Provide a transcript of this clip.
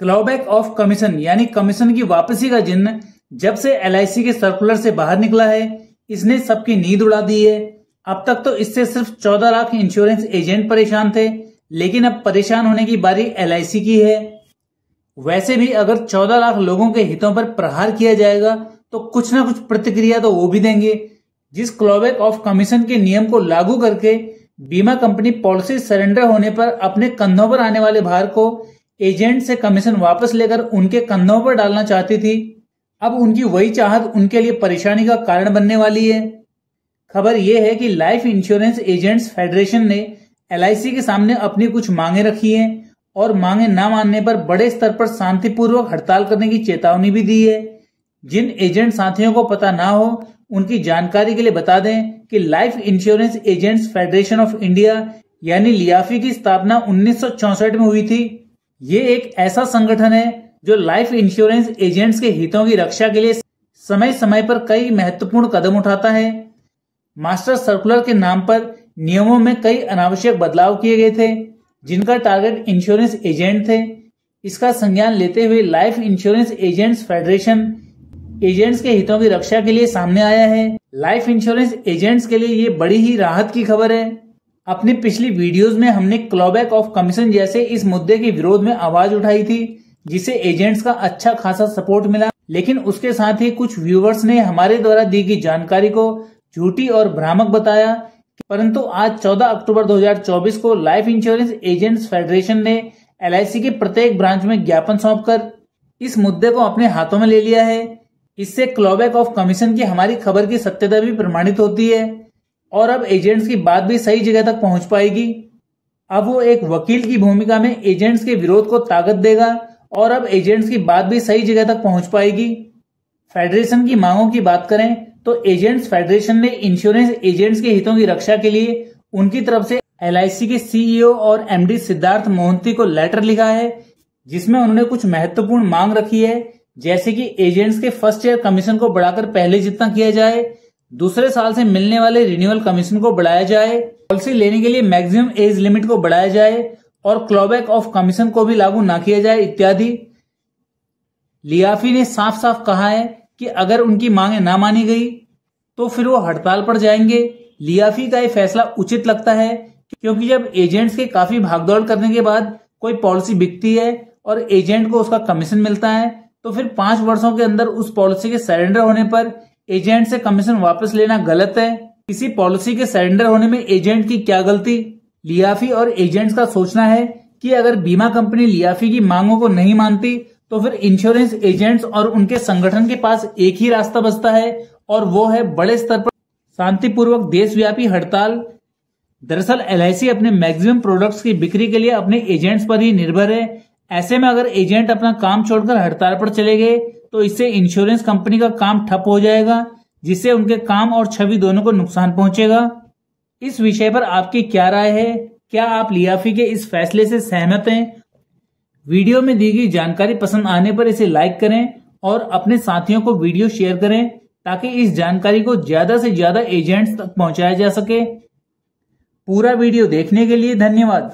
Clawback of commission यानी commission की वापसी का जिन्न जब से एलआईसी के सर्कुलर से बाहर निकला है, इसने सबकी नींद उड़ा दी है। अब तक तो इससे सिर्फ 14 लाख इंश्योरेंस एजेंट परेशान थे, लेकिन अब परेशान होने की बारी एलआईसी की है। वैसे भी अगर 14 लाख लोगों के हितों पर प्रहार किया जाएगा तो कुछ ना कुछ प्रतिक्रिया तो वो भी देंगे। जिस क्लॉबैक ऑफ कमीशन के नियम को लागू करके बीमा कंपनी पॉलिसी सरेंडर होने पर अपने कंधों पर आने वाले भार को एजेंट से कमीशन वापस लेकर उनके कंधों पर डालना चाहती थी, अब उनकी वही चाहत उनके लिए परेशानी का कारण बनने वाली है। खबर यह है कि लाइफ इंश्योरेंस एजेंट्स फेडरेशन ने एलआईसी के सामने अपनी कुछ मांगे रखी हैं और मांगे ना मानने पर बड़े स्तर पर शांतिपूर्वक हड़ताल करने की चेतावनी भी दी है। जिन एजेंट साथियों को पता ना हो उनकी जानकारी के लिए बता दें कि life insurance agents federation of India यानी लियाफी की स्थापना 1964 में हुई थी। ये एक ऐसा संगठन है जो लाइफ इंश्योरेंस एजेंट्स के हितों की रक्षा के लिए समय समय पर कई महत्वपूर्ण कदम उठाता है। मास्टर सर्कुलर के नाम पर नियमों में कई अनावश्यक बदलाव किए गए थे, जिनका टारगेट इंश्योरेंस एजेंट थे। इसका संज्ञान लेते हुए life insurance agents federation agents के हितों की रक्षा के लिए सामने आया है। लाइफ इंश्योरेंस एजेंट्स के लिए ये बड़ी ही राहत की खबर है। अपनी पिछली वीडियोस में हमने क्लॉबैक ऑफ कमीशन जैसे इस मुद्दे के विरोध में आवाज उठाई थी, जिसे एजेंट्स का अच्छा खासा सपोर्ट मिला, लेकिन उसके साथ ही कुछ व्यूअर्स ने हमारे द्वारा दी गई जानकारी को झूठी और भ्रामक बताया। परंतु आज 14 अक्टूबर 2024 को लाइफ इंश्योरेंस एजेंट्स फेडरेशन ने एलआईसी के प्रत्येक ब्रांच में ज्ञापन सौंपकर इस मुद्दे को अपने हाथों में ले लिया है। इससे क्लॉबैक ऑफ कमीशन की हमारी खबर की सत्यता भी प्रमाणित होती है और अब एजेंट्स की बात भी सही जगह तक पहुंच पाएगी। अब वो एक वकील की भूमिका में एजेंट्स के विरोध को ताकत देगा और अब एजेंट्स की बात भी सही जगह तक पहुंच पाएगी। फेडरेशन की मांगों की बात करें तो एजेंट्स फेडरेशन ने इंश्योरेंस एजेंट्स के हितों की रक्षा के लिए उनकी तरफ से एलआईसी के सीईओ और एमडी सिद्धार्थ मोहंती को लेटर लिखा है, जिसमें उन्होंने कुछ महत्वपूर्ण मांग रखी है, जैसे कि एजेंट्स के फर्स्ट ईयर कमीशन को बढ़ाकर पहले जितना किया जाए, दूसरे साल से मिलने वाले रिन्यूअल कमीशन को बढ़ाया जाए, पॉलिसी लेने के लिए मैक्सिमम एज लिमिट को बढ़ाया जाए और क्लॉबैक ऑफ कमीशन को भी लागू ना किया जाए इत्यादि। लियाफी ने साफ साफ कहा है कि अगर उनकी मांगे ना मानी गई तो फिर वो हड़ताल पर जाएंगे। लियाफी का ये फैसला उचित लगता है, क्योंकि जब एजेंट्स के काफी भागदौड़ करने के बाद कोई पॉलिसी बिकती है और एजेंट को उसका कमीशन मिलता है, तो फिर 5 वर्षों के अंदर उस पॉलिसी के सरेंडर होने पर एजेंट से कमीशन वापस लेना गलत है। किसी पॉलिसी के सरेंडर होने में एजेंट की क्या गलती। लियाफी और एजेंट्स का सोचना है कि अगर बीमा कंपनी लियाफी की मांगों को नहीं मानती तो फिर इंश्योरेंस एजेंट्स और उनके संगठन के पास एक ही रास्ता बचता है, और वो है बड़े स्तर पर शांतिपूर्वक देशव्यापी हड़ताल। दरअसल एलआईसी अपने मैक्सिमम प्रोडक्ट्स की बिक्री के लिए अपने एजेंट्स पर ही निर्भर है। ऐसे में अगर एजेंट अपना काम छोड़कर हड़ताल पर चले गए तो इससे इंश्योरेंस कंपनी का काम ठप हो जाएगा, जिससे उनके काम और छवि दोनों को नुकसान पहुंचेगा। इस विषय पर आपकी क्या राय है? क्या आप लियाफी के इस फैसले से सहमत हैं? वीडियो में दी गई जानकारी पसंद आने पर इसे लाइक करें और अपने साथियों को वीडियो शेयर करें, ताकि इस जानकारी को ज्यादा से ज्यादा एजेंट्स तक पहुंचाया जा सके। पूरा वीडियो देखने के लिए धन्यवाद।